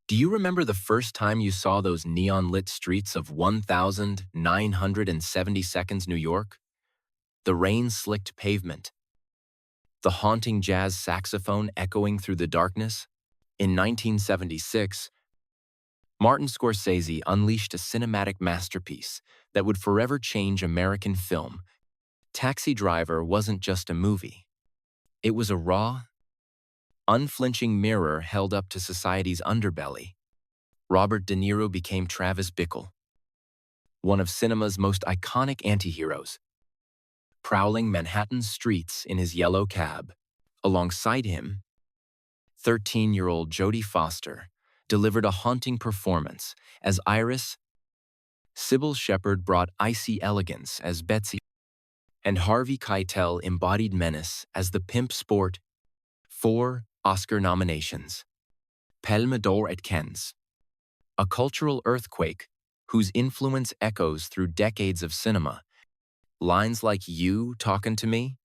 Do you remember the first time you saw those neon-lit streets of 1972nd New York? The rain-slicked pavement, the haunting jazz saxophone echoing through the darkness? In 1976, Martin Scorsese unleashed a cinematic masterpiece that would forever change American film. Taxi Driver wasn't just a movie. It was a raw, unflinching mirror held up to society's underbelly. Robert De Niro became Travis Bickle, one of cinema's most iconic antiheroes, prowling Manhattan's streets in his yellow cab. Alongside him, 13-year-old Jodie Foster delivered a haunting performance as Iris. Sybil Shepherd brought icy elegance as Betsy, and Harvey Keitel embodied menace as the pimp sport. 4 Oscar nominations. Palme d'Or at Cannes. A cultural earthquake whose influence echoes through decades of cinema. Lines like "You talkin' to me"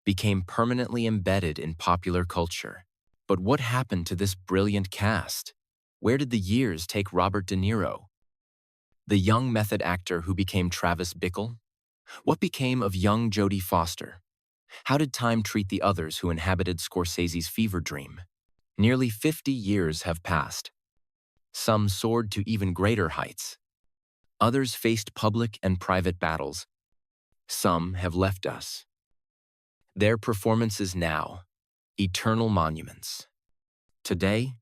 became permanently embedded in popular culture. But what happened to this brilliant cast? Where did the years take Robert De Niro, the young method actor who became Travis Bickle? What became of young Jodie Foster? How did time treat the others who inhabited Scorsese's fever dream? Nearly 50 years have passed. Some soared to even greater heights. Others faced public and private battles. Some have left us. Their performances now, eternal monuments. Today,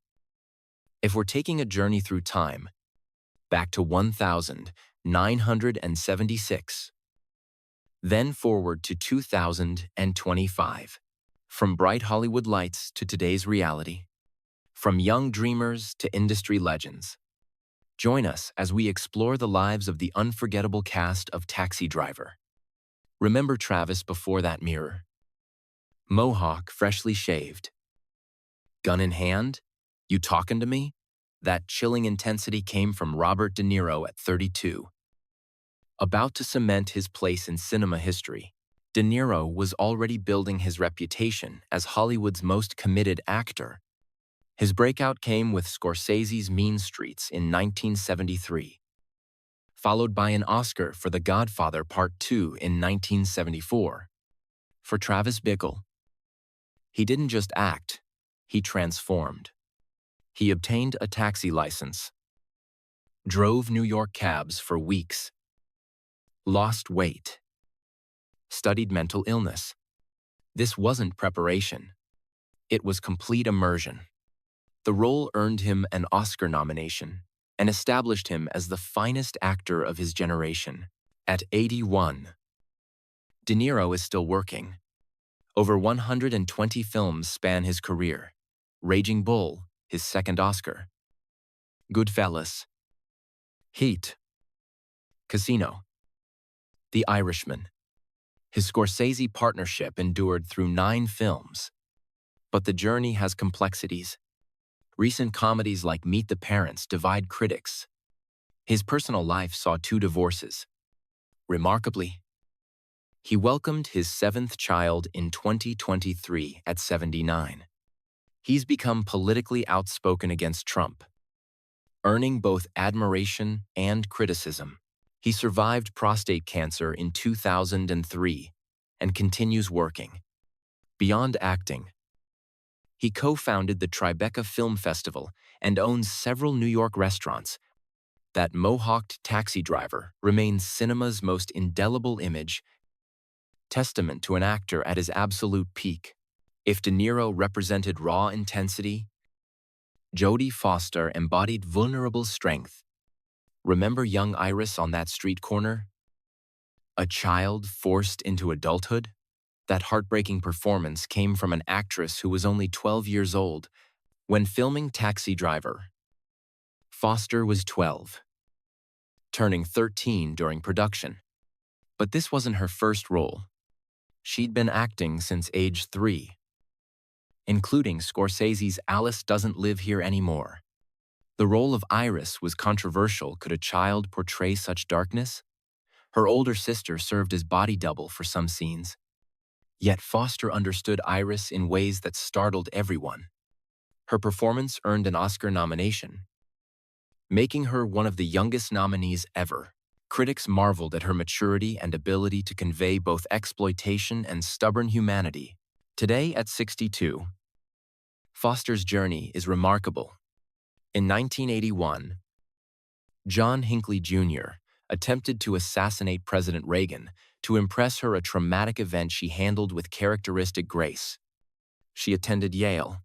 if we're taking a journey through time, back to 1976, then forward to 2025, from bright Hollywood lights to today's reality, from young dreamers to industry legends. Join us as we explore the lives of the unforgettable cast of Taxi Driver. Remember Travis before that mirror? Mohawk freshly shaved. Gun in hand? You talking to me? That chilling intensity came from Robert De Niro at 32. About to cement his place in cinema history, De Niro was already building his reputation as Hollywood's most committed actor. His breakout came with Scorsese's Mean Streets in 1973, followed by an Oscar for The Godfather Part II in 1974. For Travis Bickle, he didn't just act, he transformed. He obtained a taxi license, drove New York cabs for weeks, lost weight, studied mental illness. This wasn't preparation. It was complete immersion. The role earned him an Oscar nomination and established him as the finest actor of his generation. At 81, De Niro is still working. Over 120 films span his career. Raging Bull, his second Oscar. Goodfellas. Heat. Casino. The Irishman. His Scorsese partnership endured through 9 films. But the journey has complexities. Recent comedies like Meet the Parents divide critics. His personal life saw 2 divorces. Remarkably, he welcomed his 7th child in 2023 at 79. He's become politically outspoken against Trump, earning both admiration and criticism. He survived prostate cancer in 2003 and continues working. Beyond acting, he co-founded the Tribeca Film Festival and owns several New York restaurants. That mohawked taxi driver remains cinema's most indelible image, testament to an actor at his absolute peak. If De Niro represented raw intensity, Jodie Foster embodied vulnerable strength. Remember young Iris on that street corner? A child forced into adulthood? That heartbreaking performance came from an actress who was only 12 years old. When filming Taxi Driver, Foster was 12, turning 13 during production. But this wasn't her first role. She'd been acting since age 3, including Scorsese's Alice Doesn't Live Here Anymore. The role of Iris was controversial. Could a child portray such darkness? Her older sister served as body double for some scenes. Yet Foster understood Iris in ways that startled everyone. Her performance earned an Oscar nomination, making her one of the youngest nominees ever. Critics marveled at her maturity and ability to convey both exploitation and stubborn humanity. Today, at 62, Foster's journey is remarkable. In 1981, John Hinckley Jr. attempted to assassinate President Reagan. To impress her, a traumatic event she handled with characteristic grace. She attended Yale,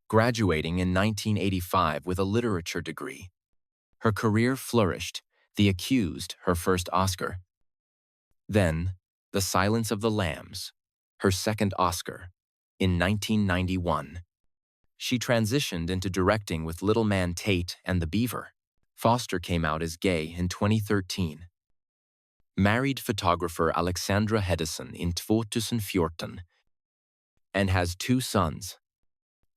graduating in 1985 with a literature degree. Her career flourished. The Accused, her first Oscar. Then, The Silence of the Lambs, her second Oscar, in 1991. She transitioned into directing with Little Man Tate and The Beaver. Foster came out as gay in 2013. Married photographer Alexandra Hedison in 2014 and has 2 sons.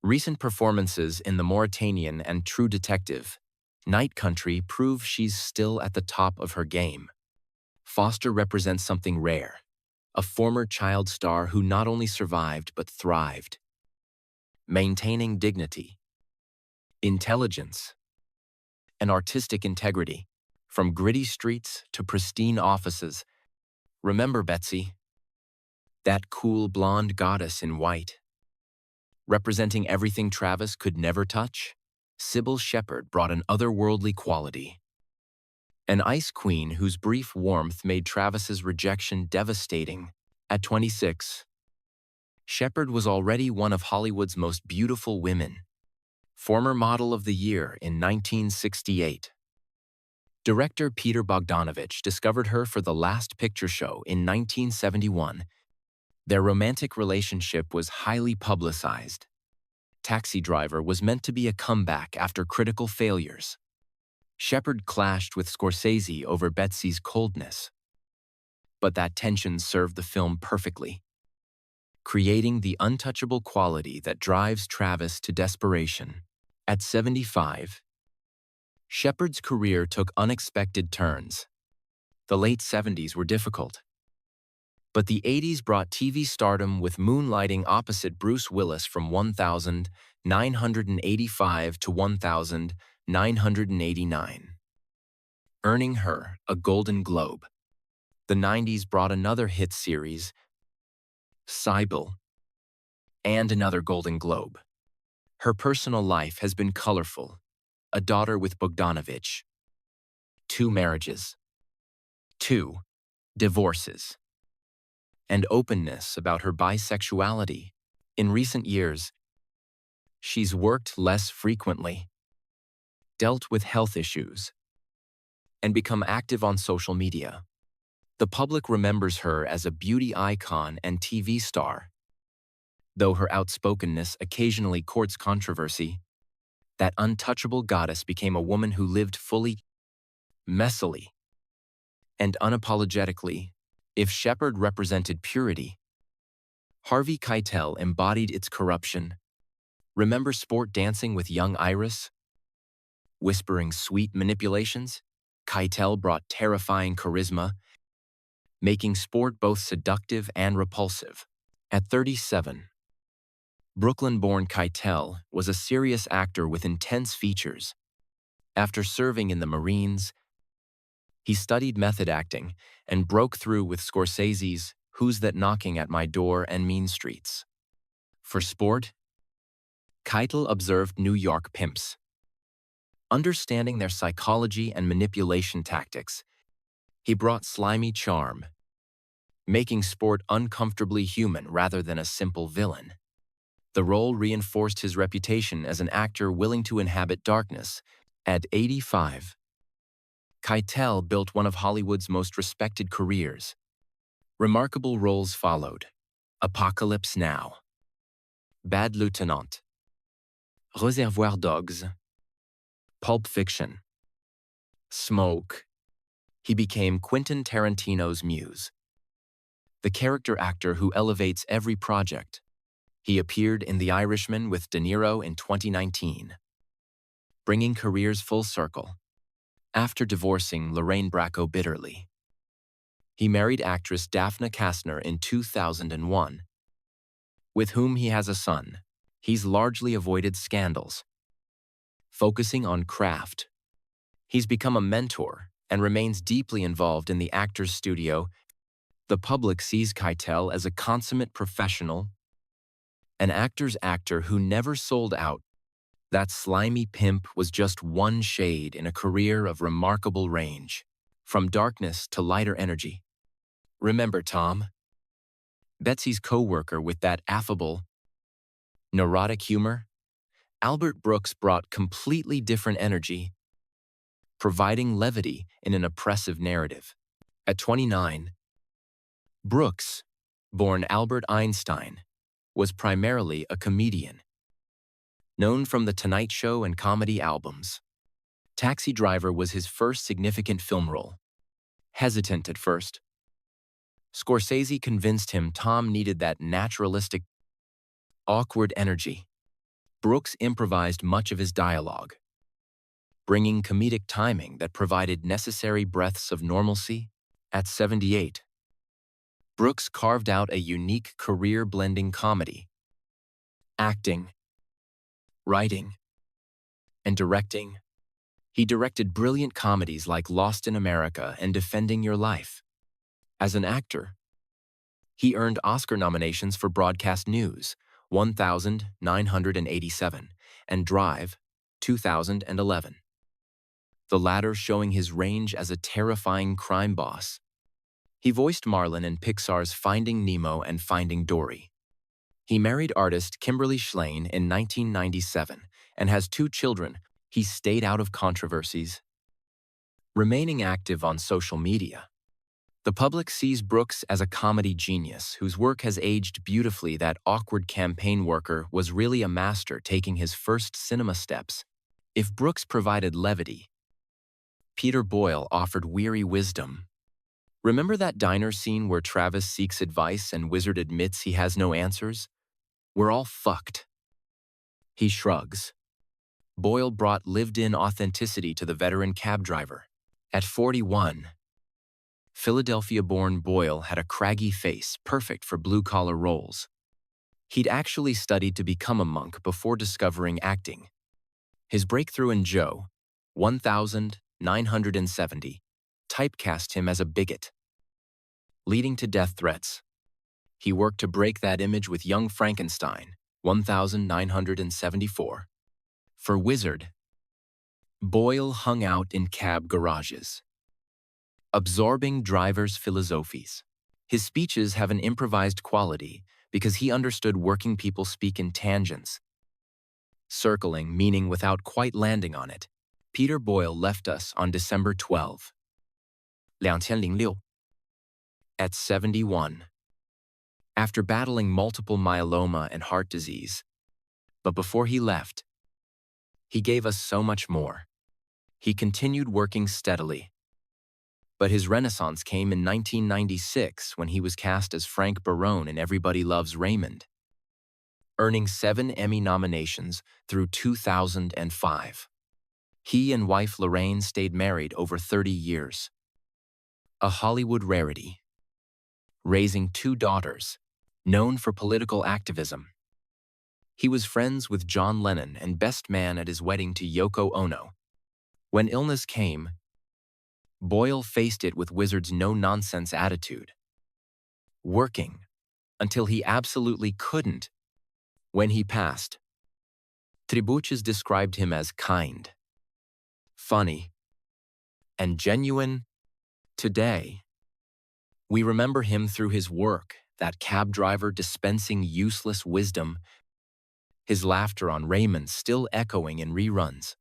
Recent performances in The Mauritanian and True Detective, Night Country prove she's still at the top of her game. Foster represents something rare, a former child star who not only survived but thrived, maintaining dignity, intelligence, and artistic integrity, from gritty streets to pristine offices. Remember Betsy, that cool blonde goddess in white, representing everything Travis could never touch? Sybil Shepherd brought an otherworldly quality. An ice queen whose brief warmth made Travis's rejection devastating. At 26, Shepherd was already one of Hollywood's most beautiful women. Former Model of the Year in 1968. Director Peter Bogdanovich discovered her for The Last Picture Show in 1971. Their romantic relationship was highly publicized. Taxi Driver was meant to be a comeback after critical failures. Shepherd clashed with Scorsese over Betsy's coldness. But that tension served the film perfectly, creating the untouchable quality that drives Travis to desperation. At 75, Shepherd's career took unexpected turns. The late 70s were difficult, but the 80s brought TV stardom with moonlighting opposite Bruce Willis from 1985 to 1989, earning her a Golden Globe. The 90s brought another hit series, Sybil, and another Golden Globe. Her personal life has been colorful. A daughter with Bogdanovich, 2 marriages, 2 divorces, and openness about her bisexuality. In recent years, she's worked less frequently, dealt with health issues, and become active on social media. The public remembers her as a beauty icon and TV star. Though her outspokenness occasionally courts controversy, that untouchable goddess became a woman who lived fully, messily, and unapologetically. If Shepherd represented purity, Harvey Keitel embodied its corruption. Remember Sport Dancing with young Iris? Whispering sweet manipulations? Keitel brought terrifying charisma, making Sport both seductive and repulsive. At 37, Brooklyn-born Keitel was a serious actor with intense features. After serving in the Marines, he studied method acting and broke through with Scorsese's Who's That Knocking at My Door and Mean Streets. For Sport, Keitel observed New York pimps. Understanding their psychology and manipulation tactics, he brought slimy charm, making Sport uncomfortably human rather than a simple villain. The role reinforced his reputation as an actor willing to inhabit darkness. At 85, Keitel built one of Hollywood's most respected careers. Remarkable roles followed: Apocalypse Now, Bad Lieutenant, Reservoir Dogs, Pulp Fiction, Smoke. He became Quentin Tarantino's muse, the character actor who elevates every project. He appeared in The Irishman with De Niro in 2019, bringing careers full circle. After divorcing Lorraine Bracco bitterly, he married actress Daphne Kastner in 2001, with whom he has a son. He's largely avoided scandals, focusing on craft, He's become a mentor and remains deeply involved in the actor's studio. The public sees Keitel as a consummate professional, an actor's actor who never sold out. That slimy pimp was just one shade in a career of remarkable range, from darkness to lighter energy. Remember Tom? Betsy's co-worker with that affable, neurotic humor? Albert Brooks brought completely different energy, providing levity in an oppressive narrative. At 29, Brooks, born Albert Einstein, was primarily a comedian. Known from The Tonight Show and comedy albums, Taxi Driver was his first significant film role. Hesitant at first, Scorsese convinced him Tom needed that naturalistic, awkward energy. Brooks improvised much of his dialogue, bringing comedic timing that provided necessary breaths of normalcy. At 78, Brooks carved out a unique career blending comedy, acting, writing, and directing. He directed brilliant comedies like Lost in America and Defending Your Life. As an actor, he earned Oscar nominations for Broadcast News, 1987, and Drive, 2011. The latter showing his range as a terrifying crime boss. He voiced Marlin in Pixar's Finding Nemo and Finding Dory. He married artist Kimberly Schlein in 1997 and has 2 children. He stayed out of controversies, remaining active on social media. The public sees Brooks as a comedy genius whose work has aged beautifully. That awkward campaign worker was really a master taking his first cinema steps. If Brooks provided levity, Peter Boyle offered weary wisdom. Remember that diner scene where Travis seeks advice and Wizard admits he has no answers? We're all fucked. He shrugs. Boyle brought lived-in authenticity to the veteran cab driver. At 41, Philadelphia-born Boyle had a craggy face perfect for blue-collar roles. He'd actually studied to become a monk before discovering acting. His breakthrough in Joe, 1970, typecast him as a bigot, leading to death threats. He worked to break that image with Young Frankenstein, 1974. For Wizard, Boyle hung out in cab garages, absorbing drivers' philosophies. His speeches have an improvised quality because he understood working people speak in tangents, circling meaning without quite landing on it. Peter Boyle left us on December 12, 2006, at 71, after battling multiple myeloma and heart disease. But before he left, he gave us so much more. He continued working steadily. But his renaissance came in 1996 when he was cast as Frank Barone in Everybody Loves Raymond, earning 7 Emmy nominations through 2005. He and wife Lorraine stayed married over 30 years. A Hollywood rarity. Raising 2 daughters, known for political activism. He was friends with John Lennon and best man at his wedding to Yoko Ono. When illness came, Boyle faced it with Wizard's no-nonsense attitude, working until he absolutely couldn't. When he passed, Tribuches described him as kind, funny, and genuine. Today, we remember him through his work, that cab driver dispensing useless wisdom, his laughter on Raymond still echoing in reruns,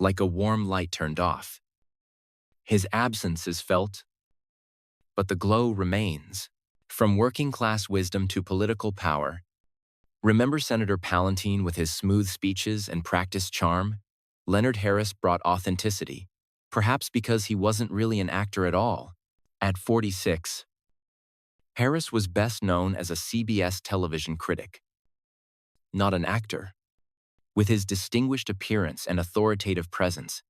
like a warm light turned off. His absence is felt, but the glow remains. From working-class wisdom to political power, remember Senator Palantine with his smooth speeches and practiced charm? Leonard Harris brought authenticity, perhaps because he wasn't really an actor at all. At 46, Harris was best known as a CBS television critic, not an actor. With his distinguished appearance and authoritative presence,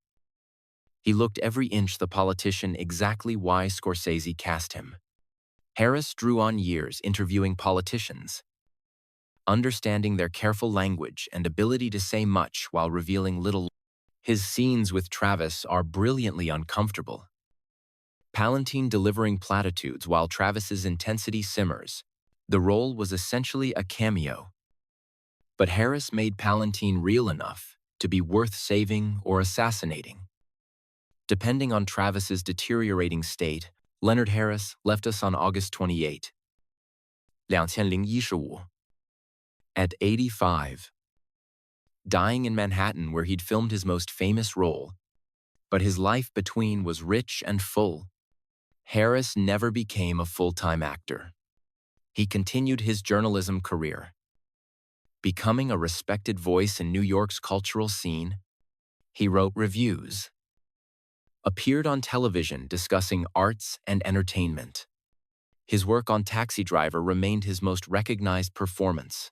he looked every inch the politician exactly why Scorsese cast him. Harris drew on years interviewing politicians, understanding their careful language and ability to say much while revealing little. His scenes with Travis are brilliantly uncomfortable. Palantine delivering platitudes while Travis's intensity simmers. The role was essentially a cameo. But Harris made Palantine real enough to be worth saving or assassinating. Depending on Travis's deteriorating state, Leonard Harris left us on August 28, 2015, at 85, dying in Manhattan where he'd filmed his most famous role. But his life between was rich and full. Harris never became a full-time actor. He continued his journalism career, becoming a respected voice in New York's cultural scene. He wrote reviews, appeared on television discussing arts and entertainment. His work on Taxi Driver remained his most recognized performance.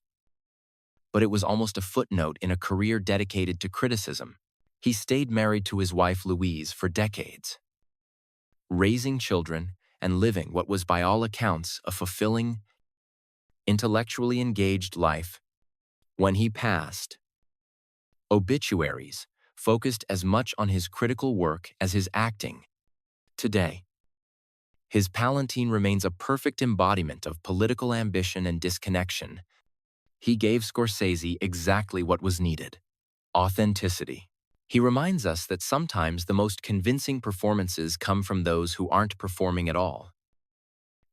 But it was almost a footnote in a career dedicated to criticism. He stayed married to his wife Louise for decades, raising children and living what was by all accounts a fulfilling, intellectually engaged life. When he passed, obituaries focused as much on his critical work as his acting. Today, his Palantine remains a perfect embodiment of political ambition and disconnection. He gave Scorsese exactly what was needed: authenticity. He reminds us that sometimes the most convincing performances come from those who aren't performing at all,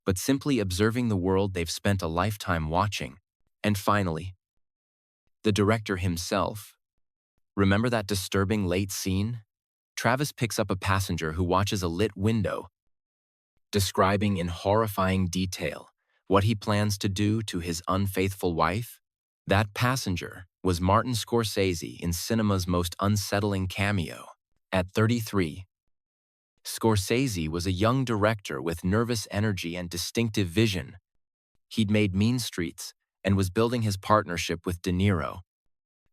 but simply observing the world they've spent a lifetime watching. And finally, the director himself. Remember that disturbing late scene? Travis picks up a passenger who watches a lit window, describing in horrifying detail what he plans to do to his unfaithful wife. That passenger was Martin Scorsese in cinema's most unsettling cameo. At 33, Scorsese was a young director with nervous energy and distinctive vision. He'd made Mean Streets and was building his partnership with De Niro.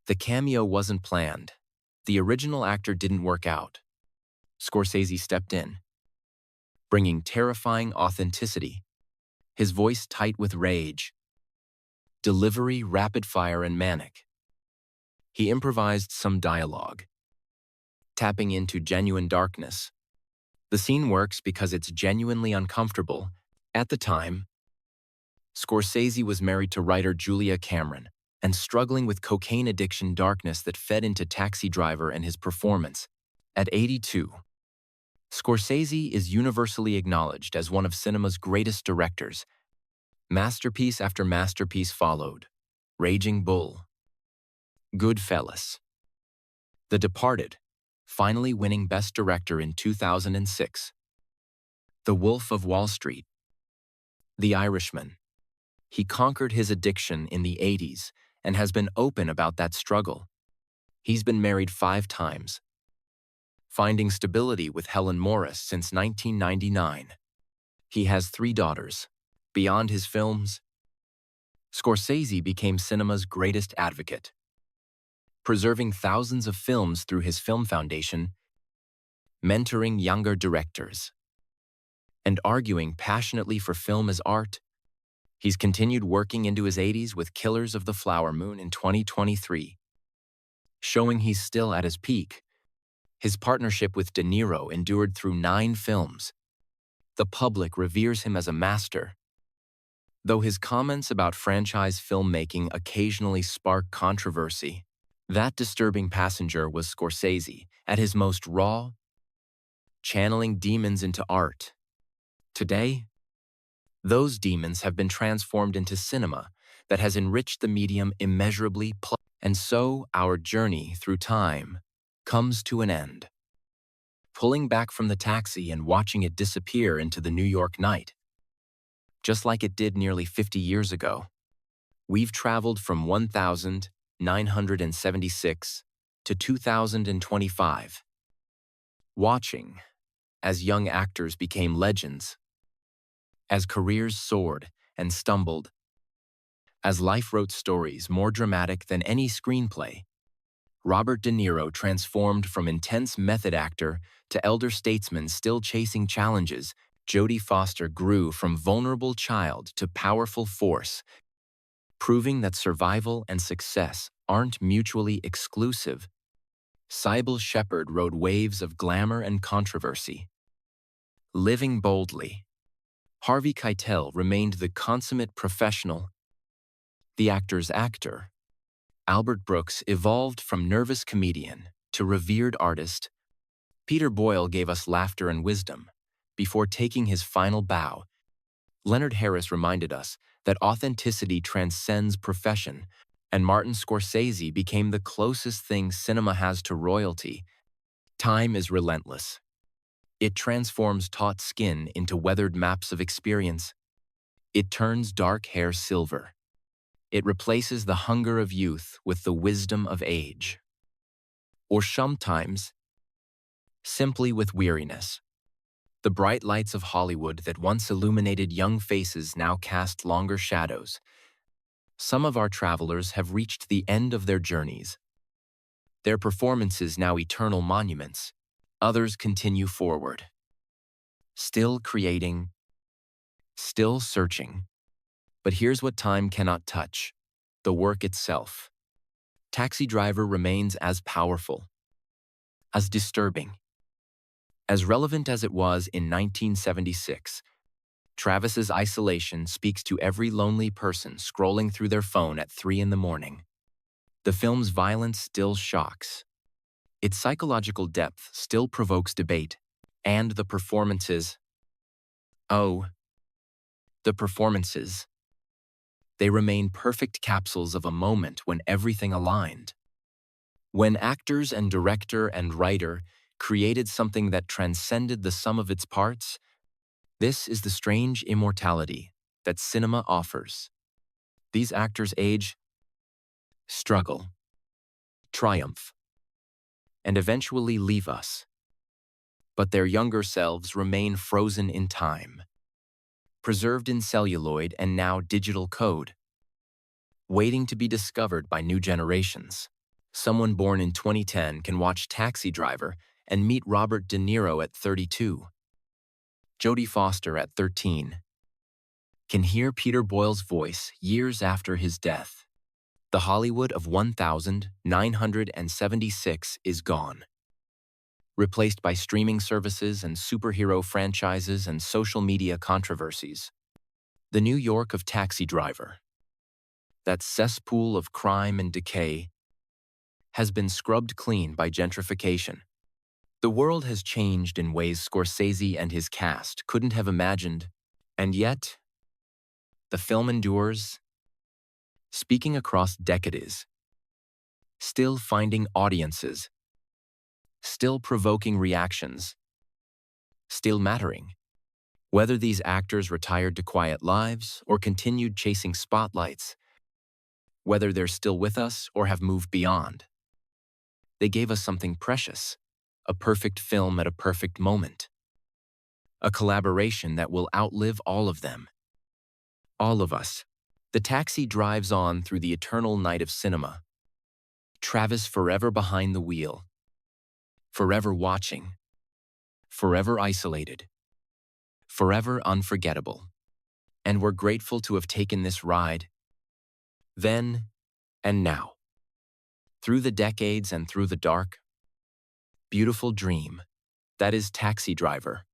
The cameo wasn't planned. The original actor didn't work out. Scorsese stepped in, bringing terrifying authenticity, his voice tight with rage, delivery rapid-fire and manic. He improvised some dialogue, tapping into genuine darkness. The scene works because it's genuinely uncomfortable. At the time, Scorsese was married to writer Julia Cameron and struggling with cocaine addiction darkness that fed into Taxi Driver and his performance. At 82, Scorsese is universally acknowledged as one of cinema's greatest directors. Masterpiece after masterpiece followed: Raging Bull, Goodfellas, The Departed, finally winning Best Director in 2006, The Wolf of Wall Street, The Irishman. He conquered his addiction in the 80s and has been open about that struggle. He's been married 5 times, finding stability with Helen Morris since 1999. He has 3 daughters. Beyond his films, Scorsese became cinema's greatest advocate, preserving thousands of films through his Film Foundation, mentoring younger directors, and arguing passionately for film as art. He's continued working into his 80s with Killers of the Flower Moon in 2023, showing he's still at his peak. His partnership with De Niro endured through 9 films. The public reveres him as a master. Though his comments about franchise filmmaking occasionally spark controversy, that disturbing passenger was Scorsese at his most raw, channeling demons into art. Today, those demons have been transformed into cinema that has enriched the medium immeasurably, and so our journey through time comes to an end. Pulling back from the taxi and watching it disappear into the New York night. Just like it did nearly 50 years ago, we've traveled from 1976 to 2025, watching as young actors became legends, as careers soared and stumbled, as life wrote stories more dramatic than any screenplay. Robert De Niro transformed from intense method actor to elder statesman still chasing challenges. Jodie Foster grew from vulnerable child to powerful force, proving that survival and success aren't mutually exclusive. Sybil Shepherd rode waves of glamour and controversy. Living boldly, Harvey Keitel remained the consummate professional, the actor's actor. Albert Brooks evolved from nervous comedian to revered artist. Peter Boyle gave us laughter and wisdom. Before taking his final bow, Leonard Harris reminded us that authenticity transcends profession, and Martin Scorsese became the closest thing cinema has to royalty. Time is relentless. It transforms taut skin into weathered maps of experience. It turns dark hair silver. It replaces the hunger of youth with the wisdom of age. Or sometimes, simply with weariness. The bright lights of Hollywood that once illuminated young faces now cast longer shadows. Some of our travelers have reached the end of their journeys. Their performances now eternal monuments. Others continue forward. Still creating, still searching. But here's what time cannot touch: the work itself. Taxi Driver remains as powerful, as disturbing, as relevant as it was in 1976. Travis's isolation speaks to every lonely person scrolling through their phone at 3 in the morning. The film's violence still shocks. Its psychological depth still provokes debate. And the performances. Oh, the performances. They remain perfect capsules of a moment when everything aligned. When actors and director and writer created something that transcended the sum of its parts, this is the strange immortality that cinema offers. These actors age, struggle, triumph, and eventually leave us. But their younger selves remain frozen in time, preserved in celluloid and now digital code, waiting to be discovered by new generations. Someone born in 2010 can watch Taxi Driver and meet Robert De Niro at 32, Jodie Foster at 13, can hear Peter Boyle's voice years after his death. The Hollywood of 1976 is gone, replaced by streaming services and superhero franchises and social media controversies. The New York of Taxi Driver, that cesspool of crime and decay, has been scrubbed clean by gentrification. The world has changed in ways Scorsese and his cast couldn't have imagined, and yet, the film endures, speaking across decades, still finding audiences, still provoking reactions, still mattering. Whether these actors retired to quiet lives or continued chasing spotlights, whether they're still with us or have moved beyond, they gave us something precious, a perfect film at a perfect moment, a collaboration that will outlive all of them. All of us. The taxi drives on through the eternal night of cinema. Travis forever behind the wheel, forever watching, forever isolated, forever unforgettable. And we're grateful to have taken this ride, then and now. Through the decades and through the dark, beautiful dream, that is Taxi Driver.